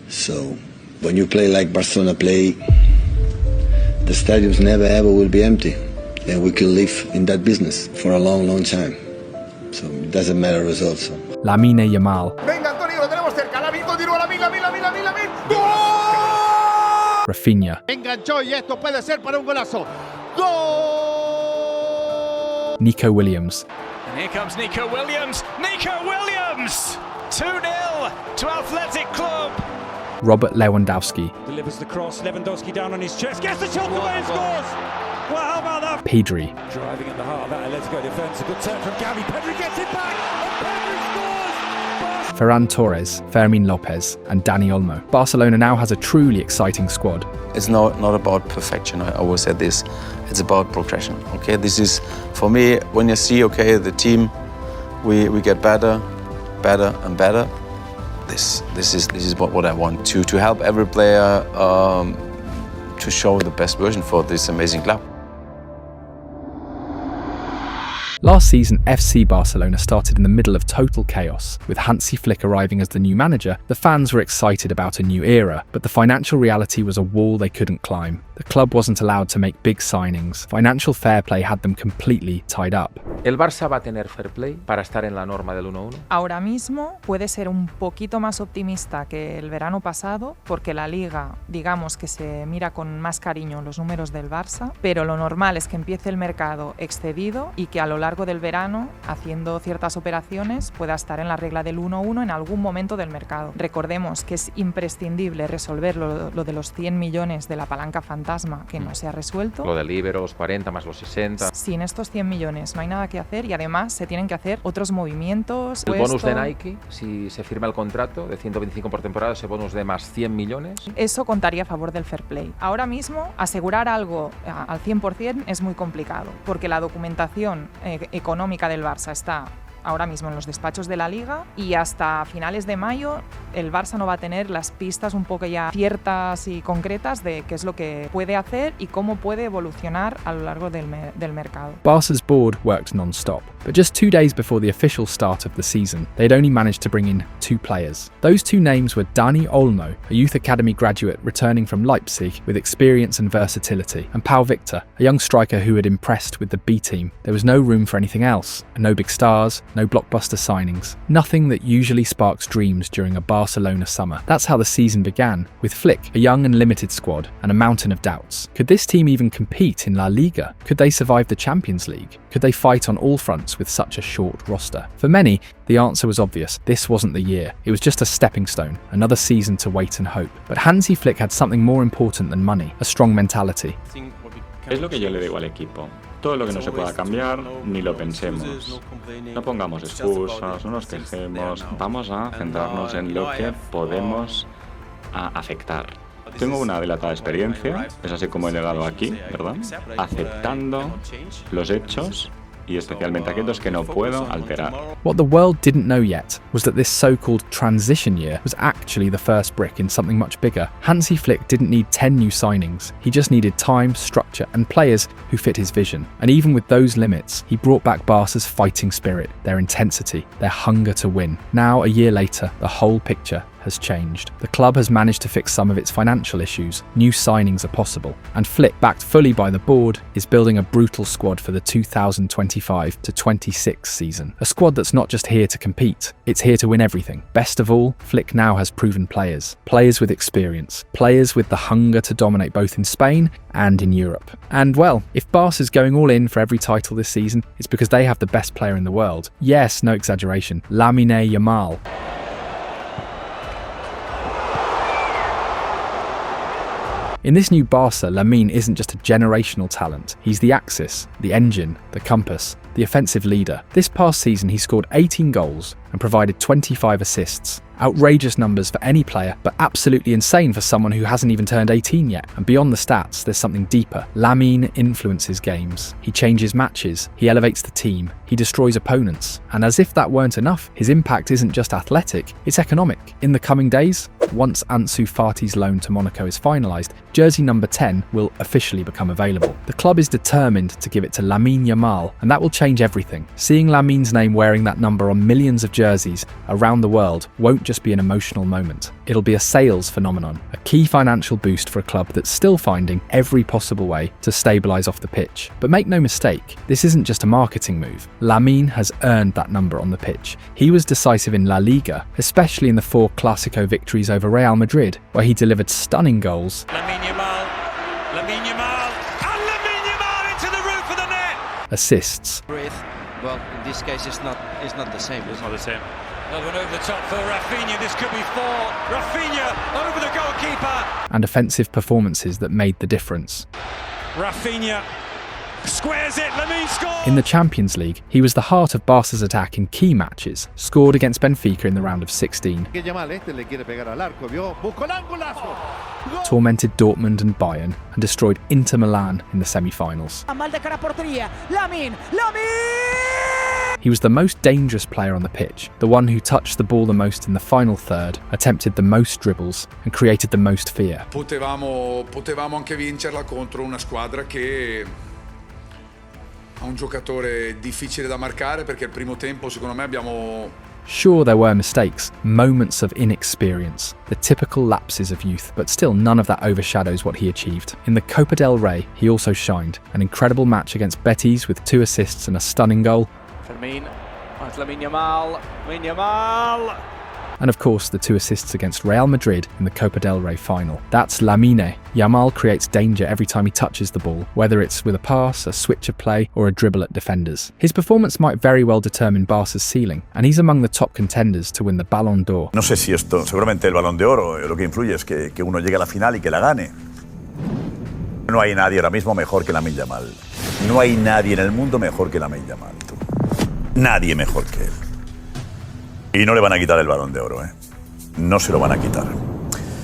So when you play like Barcelona play, the stadiums never ever will be empty, and we can live in that business for a long, long time. So it doesn't matter results. So. Lamine Yamal. Venga, Antonio, lo tenemos cerca. Lamin continúa, Lamin. ¡Gol! Rafinha. Enganchó y esto puede ser para un golazo. ¡Gol! Nico Williams. And here comes Nico Williams. Nico Williams! 2-0 to Athletic Club. Robert Lewandowski. Delivers the cross, Lewandowski down on his chest, gets the shot away and scores! Well, how about that? Pedri. Driving at the heart of that Atletico defence, a good turn from Gavi, Pedri gets it back, and Pedri scores! Ferran Torres, Fermin Lopez and Dani Olmo. Barcelona now has a truly exciting squad. It's not about perfection, I always said this, it's about progression, okay? This is, for me, when you see, okay, the team, we get better and better. This is what I want, to help every player to show the best version for this amazing club. Last season, FC Barcelona started in the middle of total chaos. With Hansi Flick arriving as the new manager, the fans were excited about a new era, but the financial reality was a wall they couldn't climb. The club wasn't allowed to make big signings. Financial fair play had them completely tied up. ¿El Barça va a tener fair play para estar en la norma del 1-1? Ahora mismo puede ser un poquito más optimista que el verano pasado, porque la Liga, digamos que se mira con más cariño los números del Barça, pero lo normal es que empiece el mercado excedido y que a lo largo del verano, haciendo ciertas operaciones, pueda estar en la regla del 1-1 en algún momento del mercado. Recordemos que es imprescindible resolver lo de los 100 millones de la palanca fantasma que no se ha resuelto. Lo del Liberos, 40 más los 60. Sin estos 100 millones no hay nada que hacer y además se tienen que hacer otros movimientos. El bonus de Nike, si se firma el contrato de 125 por temporada, ese bonus de más 100 millones. Eso contaría a favor del fair play. Ahora mismo, asegurar algo al 100% es muy complicado, porque la documentación económica del Barça está ahora mismo en los despachos de la Liga y hasta finales de mayo el Barça no va a tener las pistas un poco ya ciertas y concretas de qué es lo que puede hacer y cómo puede evolucionar a lo largo del mercado. Barca's board worked non-stop, but just 2 days before the official start of the season, they'd only managed to bring in 2 players. Those 2 names were Dani Olmo, a youth academy graduate returning from Leipzig with experience and versatility, and Pau Victor, a young striker who had impressed with the B team. There was no room for anything else, and no big stars, no blockbuster signings, nothing that usually sparks dreams during a Barcelona summer. That's how the season began, with Flick, a young and limited squad, and a mountain of doubts. Could this team even compete in La Liga? Could they survive the Champions League? Could they fight on all fronts with such a short roster? For many, the answer was obvious. This wasn't the year. It was just a stepping stone, another season to wait and hope. But Hansi Flick had something more important than money, a strong mentality. Es lo que yo le digo al equipo. Todo lo que no se pueda cambiar, ni lo pensemos. No pongamos excusas, no nos quejemos. Vamos a centrarnos en lo que podemos afectar. Tengo una dilatada experiencia, es así como he llegado aquí, ¿verdad? Aceptando los hechos y especialmente aquellos que no puedo alterar. What the world didn't know yet was that this so-called transition year was actually the first brick in something much bigger. Hansi Flick didn't need 10 new signings. He just needed time, structure and players who fit his vision. And even with those limits, he brought back Barca's fighting spirit, their intensity, their hunger to win. Now, a year later, the whole picture has changed. The club has managed to fix some of its financial issues, new signings are possible, and Flick, backed fully by the board, is building a brutal squad for the 2025-26 season. A squad that's not just here to compete, it's here to win everything. Best of all, Flick now has proven players with experience, players with the hunger to dominate both in Spain and in Europe. And well, if Barca's going all in for every title this season, it's because they have the best player in the world. Yes, no exaggeration, Lamine Yamal. In this new Barca, Lamine isn't just a generational talent. He's the axis, the engine, the compass, the offensive leader. This past season, he scored 18 goals and provided 25 assists. Outrageous numbers for any player, but absolutely insane for someone who hasn't even turned 18 yet. And beyond the stats, there's something deeper. Lamine influences games. He changes matches. He elevates the team. He destroys opponents. And as if that weren't enough, his impact isn't just athletic, it's economic. In the coming days, once Ansu Fati's loan to Monaco is finalised, jersey number 10 will officially become available. The club is determined to give it to Lamine Yamal, and that will change everything. Seeing Lamine's name wearing that number on millions of jerseys around the world won't just be an emotional moment. It'll be a sales phenomenon, a key financial boost for a club that's still finding every possible way to stabilise off the pitch. But make no mistake, this isn't just a marketing move. Lamine has earned that number on the pitch. He was decisive in La Liga, especially in the 4 Clásico victories over Real Madrid, where he delivered stunning goals. Lamine Yamal, and Lamine Yamal into the roof of the net. Assists. Well, in this case, it's not the same. It's not the same. Another one over the top for Rafinha. This could be 4. Rafinha over the goalkeeper. And offensive performances that made the difference. Rafinha squares it. Lamine scores. In the Champions League, he was the heart of Barca's attack in key matches, scored against Benfica in the round of 16. Tormented Dortmund and Bayern and destroyed Inter Milan in the semi-finals. He was the most dangerous player on the pitch, the one who touched the ball the most in the final third, attempted the most dribbles and created the most fear. Potevamo anche vincerla contro una squadra che ha un giocatore difficile da marcare, perché il primo tempo secondo me abbiamo... Sure, there were mistakes, moments of inexperience, the typical lapses of youth, but still none of that overshadows what he achieved. In the Copa del Rey, he also shined. An incredible match against Betis with 2 assists and a stunning goal. Fermín, Lamine Yamal. And of course, the 2 assists against Real Madrid in the Copa del Rey final. That's Lamine. Yamal creates danger every time he touches the ball, whether it's with a pass, a switch of play, or a dribble at defenders. His performance might very well determine Barca's ceiling, and he's among the top contenders to win the Ballon d'Or. No sé si esto, seguramente el Balón de Oro, lo que influye es que uno llegue a la final y que la gane. No hay nadie ahora mismo mejor que Lamine Yamal. No hay nadie en el mundo mejor que Lamine Yamal. Nadie mejor que él. Y no le van a quitar el Balón de Oro, ¿eh? No se lo van a quitar.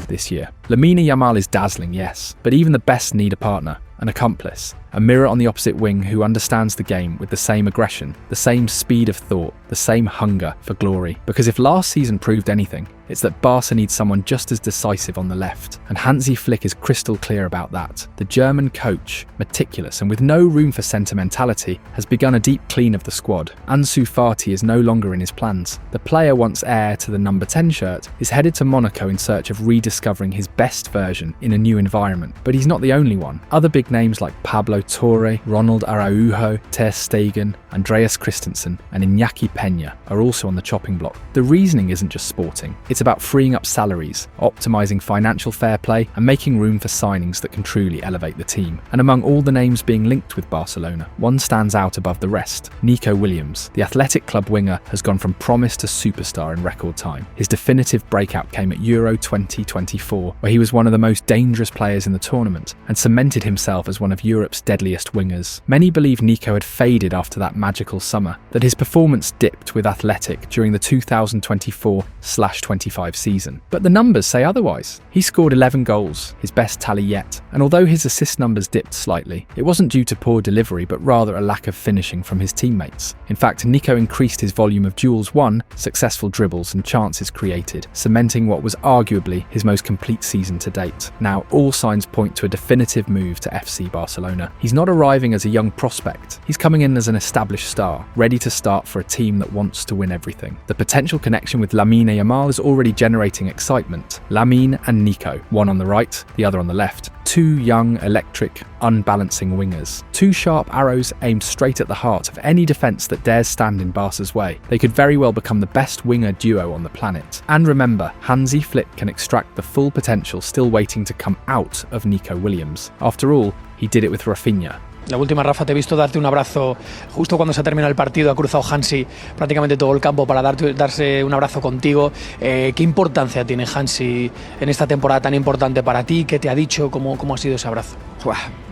This year. Lamine Yamal is dazzling, yes, but even the best need a partner, an accomplice, a mirror on the opposite wing who understands the game with the same aggression, the same speed of thought, the same hunger for glory. Because if last season proved anything, it's that Barca needs someone just as decisive on the left, and Hansi Flick is crystal clear about that. The German coach, meticulous and with no room for sentimentality, has begun a deep clean of the squad. Ansu Fati is no longer in his plans. The player once heir to the number 10 shirt is headed to Monaco in search of rediscovering his best version in a new environment. But he's not the only one. Other big names like Pablo Torre, Ronald Araujo, Ter Stegen, Andreas Christensen and Iñaki Peña are also on the chopping block. The reasoning isn't just sporting. It's about freeing up salaries, optimising financial fair play and making room for signings that can truly elevate the team. And among all the names being linked with Barcelona, one stands out above the rest: Nico Williams. The Athletic Club winger has gone from promise to superstar in record time. His definitive breakout came at Euro 2024, where he was one of the most dangerous players in the tournament and cemented himself as one of Europe's deadliest wingers. Many believe Nico had faded after that magical summer, that his performance dipped with Athletic during the 2024/25 season. But the numbers say otherwise. He scored 11 goals, his best tally yet, and although his assist numbers dipped slightly, it wasn't due to poor delivery but rather a lack of finishing from his teammates. In fact, Nico increased his volume of duels won, successful dribbles and chances created, cementing what was arguably his most complete season to date. Now, all signs point to a definitive move to FC Barcelona. He's not arriving as a young prospect. He's coming in as an established star, ready to start for a team that wants to win everything. The potential connection with Lamine Yamal is already generating excitement. Lamine and Nico, one on the right, the other on the left. Two young, electric, unbalancing wingers. Two sharp arrows aimed straight at the heart of any defence that dares stand in Barca's way. They could very well become the best winger duo on the planet. And remember, Hansi Flick can extract the full potential still waiting to come out of Nico Williams. After all, he did it with Rafinha. La última, Rafa, te he visto darte un abrazo justo cuando se ha terminado el partido. Ha cruzado Hansi prácticamente todo el campo para darse un abrazo contigo. ¿Qué importancia tiene Hansi en esta temporada tan importante para ti? ¿Qué te ha dicho? ¿Cómo ha sido ese abrazo?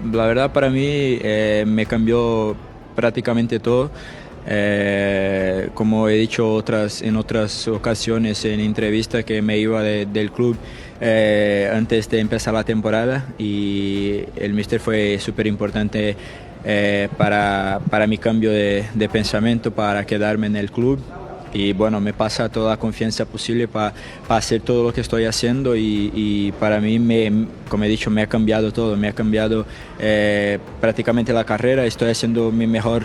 La verdad, para mí me cambió prácticamente todo. Como he dicho en otras ocasiones en entrevistas, que me iba del club antes de empezar la temporada, y el míster fue súper importante para mi cambio de pensamiento, para quedarme en el club. y bueno, me pasa toda la confianza posible para hacer todo lo que estoy haciendo y para mí, como he dicho, me ha cambiado todo, me ha cambiado prácticamente la carrera. Estoy haciendo mi mejor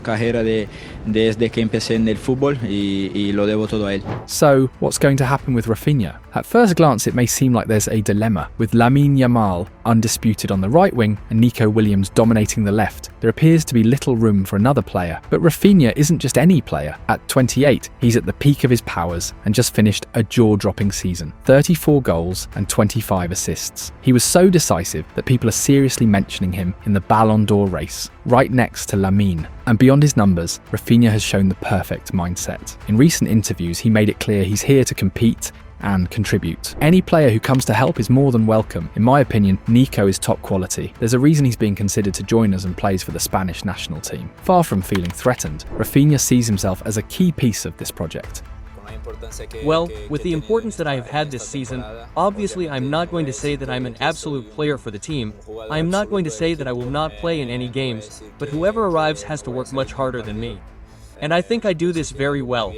carrera desde que empecé en el fútbol y lo debo todo a él. So, what's going to happen with Rafinha? At first glance, it may seem like there's a dilemma. With Lamine Yamal undisputed on the right wing and Nico Williams dominating the left, there appears to be little room for another player. But Rafinha isn't just any player. At 28, he's at the peak of his powers and just finished a jaw-dropping season. 34 goals and 25 assists. He was so decisive that people are seriously mentioning him in the Ballon d'Or race, right next to Lamine. And beyond his numbers, Rafinha has shown the perfect mindset. In recent interviews, he made it clear he's here to compete and contribute. Any player who comes to help is more than welcome. In my opinion, Nico is top quality. There's a reason he's being considered to join us and plays for the Spanish national team. Far from feeling threatened, Rafinha sees himself as a key piece of this project. Well, with the importance that I have had this season, obviously I'm not going to say that I'm an absolute player for the team. I am not going to say that I will not play in any games, but whoever arrives has to work much harder than me. And I think I do this very well.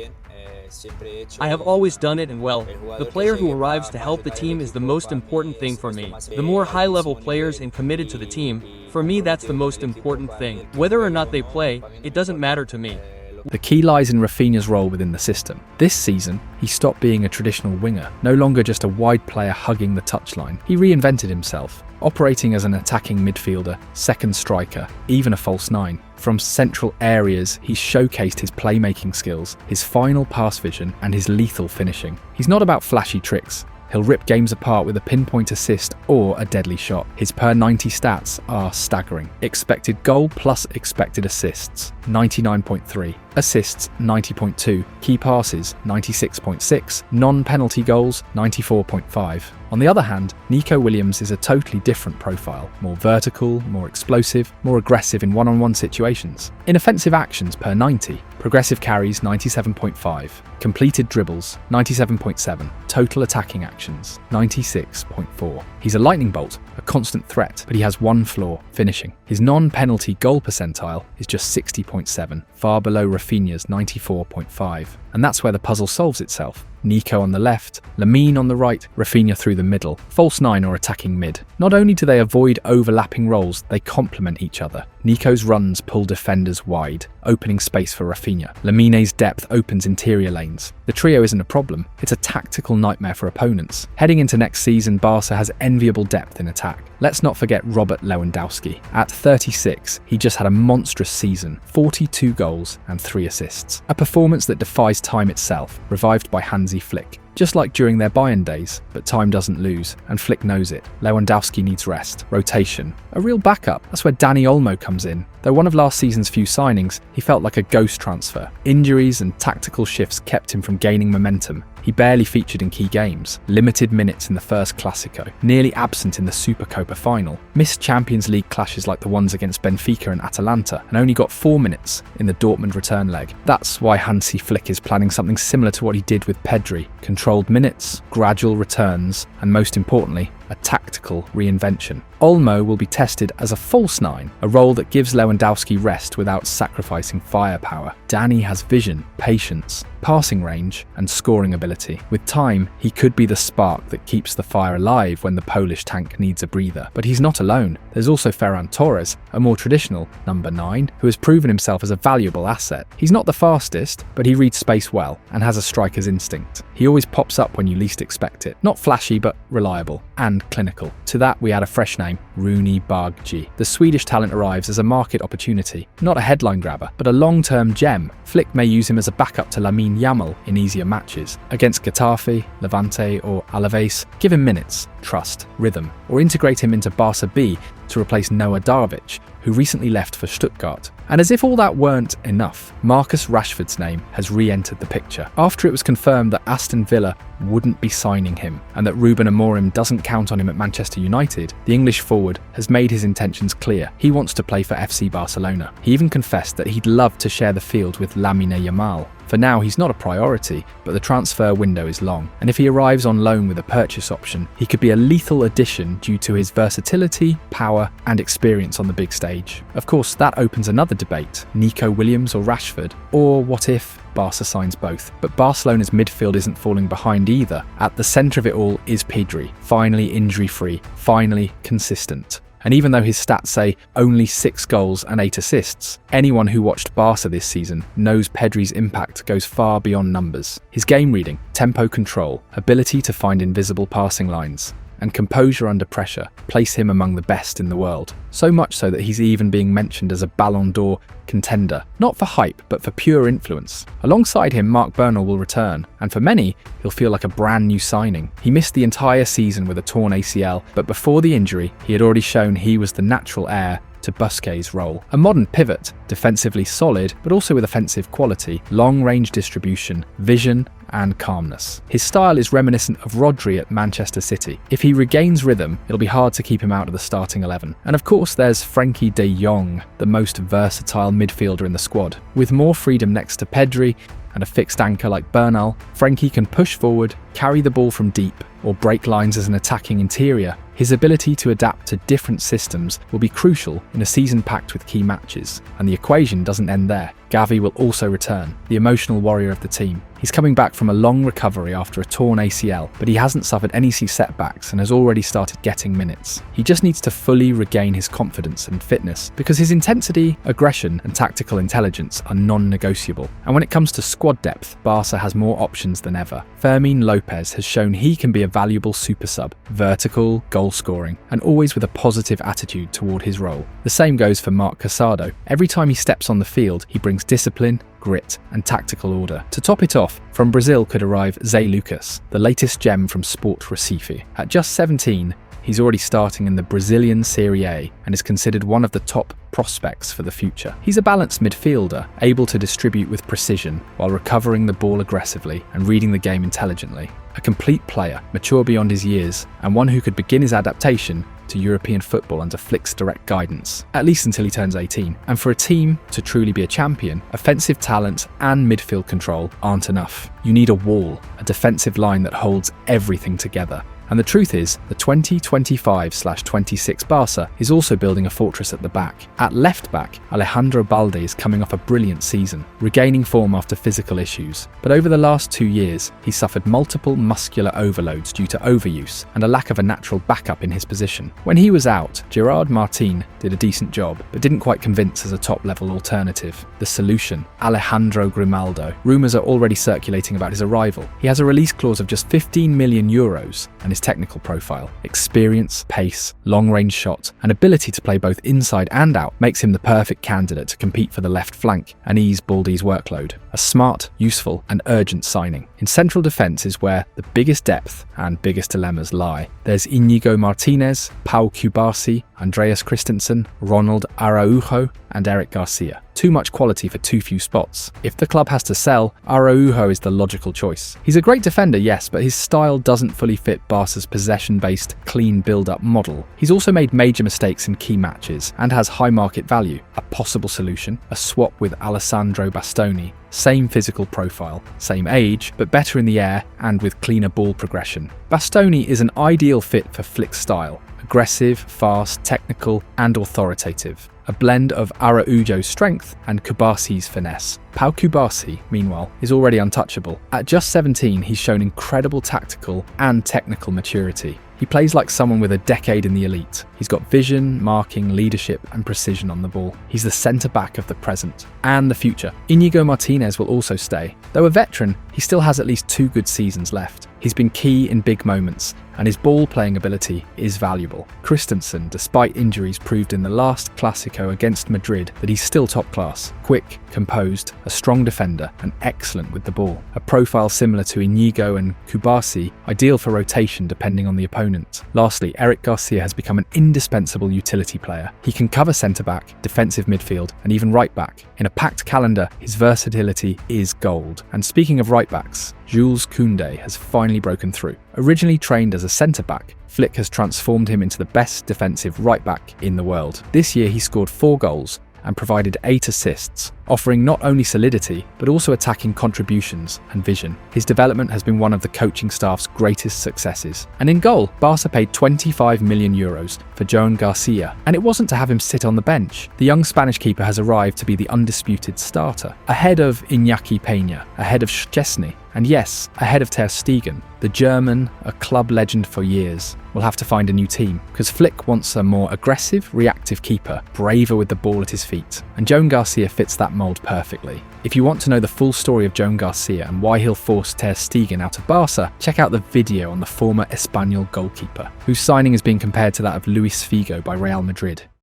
I have always done it and well. The player who arrives to help the team is the most important thing for me. The more high-level players and committed to the team, for me that's the most important thing. Whether or not they play, it doesn't matter to me. The key lies in Rafinha's role within the system. This season, he stopped being a traditional winger, no longer just a wide player hugging the touchline. He reinvented himself, operating as an attacking midfielder, second striker, even a false nine. From central areas, he's showcased his playmaking skills, his final pass vision, and his lethal finishing. He's not about flashy tricks. He'll rip games apart with a pinpoint assist or a deadly shot. His per 90 stats are staggering. Expected goal plus expected assists, 99.3. Assists, 90.2. Key passes, 96.6. Non-penalty goals, 94.5. On the other hand, Nico Williams is a totally different profile. More vertical, more explosive, more aggressive in one-on-one situations. In offensive actions per 90. Progressive carries, 97.5. Completed dribbles, 97.7. Total attacking actions, 96.4. He's a lightning bolt, a constant threat, but he has one flaw, finishing. His non-penalty goal percentile is just 60.7, far below Rafinha's 94.5. And that's where the puzzle solves itself. Nico on the left, Lamine on the right, Rafinha through the middle, false nine or attacking mid. Not only do they avoid overlapping roles, they complement each other. Nico's runs pull defenders wide, opening space for Rafinha. Lamine's depth opens interior lanes. The trio isn't a problem, it's a tactical nightmare for opponents. Heading into next season, Barca has enviable depth in attack. Let's not forget Robert Lewandowski. At 36, he just had a monstrous season, 42 goals and 3 assists. A performance that defies time itself, revived by Hansi Flick. Just like during their Bayern days, but time doesn't lose, and Flick knows it. Lewandowski needs rest, rotation, a real backup. That's where Dani Olmo comes in. Though one of last season's few signings, he felt like a ghost transfer. Injuries and tactical shifts kept him from gaining momentum. He barely featured in key games, limited minutes in the first Clásico, nearly absent in the Supercopa final, missed Champions League clashes like the ones against Benfica and Atalanta, and only got 4 minutes in the Dortmund return leg. That's why Hansi Flick is planning something similar to what he did with Pedri: controlled minutes, gradual returns, and most importantly, a tactical reinvention. Olmo will be tested as a false nine, a role that gives Lewandowski rest without sacrificing firepower. Dani has vision, patience, passing range, and scoring ability. With time, he could be the spark that keeps the fire alive when the Polish tank needs a breather. But he's not alone. There's also Ferran Torres, a more traditional number 9, who has proven himself as a valuable asset. He's not the fastest, but he reads space well and has a striker's instinct. He always pops up when you least expect it. Not flashy, but reliable and clinical. To that, we add a fresh name, Rooney Bargji. The Swedish talent arrives as a market opportunity, not a headline grabber, but a long-term gem. Flick may use him as a backup to Lamine Yamal in easier matches. Against Getafe, Levante or Alaves, give him minutes, trust, rhythm, or integrate him into Barca B to replace Noah Darvic, who recently left for Stuttgart. And as if all that weren't enough, Marcus Rashford's name has re-entered the picture. After it was confirmed that Aston Villa wouldn't be signing him and that Ruben Amorim doesn't count on him at Manchester United, the English forward has made his intentions clear. He wants to play for FC Barcelona. He even confessed that he'd love to share the field with Lamine Yamal. For now, he's not a priority, but the transfer window is long, and if he arrives on loan with a purchase option, he could be a lethal addition due to his versatility, power, power and experience on the big stage. Of course, that opens another debate: Nico Williams or Rashford? Or what if Barca signs both? But Barcelona's midfield isn't falling behind either. At the centre of it all is Pedri, finally injury-free, finally consistent. And even though his stats say only 6 goals and 8 assists, anyone who watched Barca this season knows Pedri's impact goes far beyond numbers. His game reading, tempo control, ability to find invisible passing lines, and composure under pressure place him among the best in the world. So much so that he's even being mentioned as a Ballon d'Or contender, not for hype, but for pure influence. Alongside him, Marc Bernal will return, and for many, he'll feel like a brand new signing. He missed the entire season with a torn ACL, but before the injury, he had already shown he was the natural heir to Busquets' role. A modern pivot, defensively solid, but also with offensive quality, long-range distribution, vision, and calmness. His style is reminiscent of Rodri at Manchester City. If he regains rhythm, it'll be hard to keep him out of the starting 11. And of course, there's Frenkie de Jong, the most versatile midfielder in the squad. With more freedom next to Pedri and a fixed anchor like Bernal, Frenkie can push forward, carry the ball from deep, or break lines as an attacking interior. His ability to adapt to different systems will be crucial in a season packed with key matches. And the equation doesn't end there. Gavi will also return, the emotional warrior of the team. He's coming back from a long recovery after a torn ACL, but he hasn't suffered any setbacks and has already started getting minutes. He just needs to fully regain his confidence and fitness, because his intensity, aggression, and tactical intelligence are non-negotiable. And when it comes to squad depth, Barca has more options than ever. Fermin Lopez has shown he can be a valuable super sub, vertical, goal-scoring, and always with a positive attitude toward his role. The same goes for Marc Casado. Every time he steps on the field, he brings discipline, grit, and tactical order. To top it off, from Brazil could arrive Zé Lucas, the latest gem from Sport Recife. At just 17, he's already starting in the Brazilian Serie A and is considered one of the top prospects for the future. He's a balanced midfielder, able to distribute with precision while recovering the ball aggressively and reading the game intelligently. A complete player, mature beyond his years, and one who could begin his adaptation to European football under Flick's direct guidance, at least until he turns 18. And for a team to truly be a champion, offensive talent and midfield control aren't enough. You need a wall, a defensive line that holds everything together. And the truth is, the 2025/26 Barca is also building a fortress at the back. At left back, Alejandro Balde is coming off a brilliant season, regaining form after physical issues. But over the last 2 years, he's suffered multiple muscular overloads due to overuse and a lack of a natural backup in his position. When he was out, Gerard Martin did a decent job, but didn't quite convince as a top-level alternative. The solution, Alejandro Grimaldo. Rumours are already circulating about his arrival. He has a release clause of just 15 million euros, and his technical profile, experience, pace, long-range shot, and ability to play both inside and out makes him the perfect candidate to compete for the left flank and ease Balde's workload. A smart, useful, and urgent signing. In central defence is where the biggest depth and biggest dilemmas lie. There's Íñigo Martínez, Pau Cubarsí, Andreas Christensen, Ronald Araujo, and Eric Garcia. Too much quality for too few spots. If the club has to sell, Araujo is the logical choice. He's a great defender, yes, but his style doesn't fully fit Barca's possession-based, clean build-up model. He's also made major mistakes in key matches and has high market value. A possible solution, a swap with Alessandro Bastoni. Same physical profile, same age, but better in the air and with cleaner ball progression. Bastoni is an ideal fit for Flick's style. Aggressive, fast, technical, and authoritative. A blend of Araujo's strength and Cubarsi's finesse. Pau Cubarsí, meanwhile, is already untouchable. At just 17, he's shown incredible tactical and technical maturity. He plays like someone with a decade in the elite. He's got vision, marking, leadership, and precision on the ball. He's the centre-back of the present and the future. Íñigo Martínez will also stay. Though a veteran, he still has at least 2 good seasons left. He's been key in big moments, and his ball-playing ability is valuable. Christensen, despite injuries, proved in the last Clásico against Madrid that he's still top class. Quick, composed, a strong defender, and excellent with the ball. A profile similar to Íñigo and Cubarsí, ideal for rotation depending on the opponent. Lastly, Eric Garcia has become an indispensable utility player. He can cover centre-back, defensive midfield, and even right-back. In a packed calendar, his versatility is gold. And speaking of right-backs, Jules Koundé has finally broken through. Originally trained as a centre-back, Flick has transformed him into the best defensive right-back in the world. This year he scored 4 goals and provided 8 assists, offering not only solidity, but also attacking contributions and vision. His development has been one of the coaching staff's greatest successes. And in goal, Barca paid 25 million euros for Joan Garcia, and it wasn't to have him sit on the bench. The young Spanish keeper has arrived to be the undisputed starter, ahead of Iñaki Peña, ahead of Szczesny, and yes, ahead of Ter Stegen. The German, a club legend for years, will have to find a new team, because Flick wants a more aggressive, reactive keeper, braver with the ball at his feet, and Joan Garcia fits that mould perfectly. If you want to know the full story of Joan Garcia and why he'll force Ter Stegen out of Barca, check out the video on the former Espanyol goalkeeper, whose signing is being compared to that of Luis Figo by Real Madrid.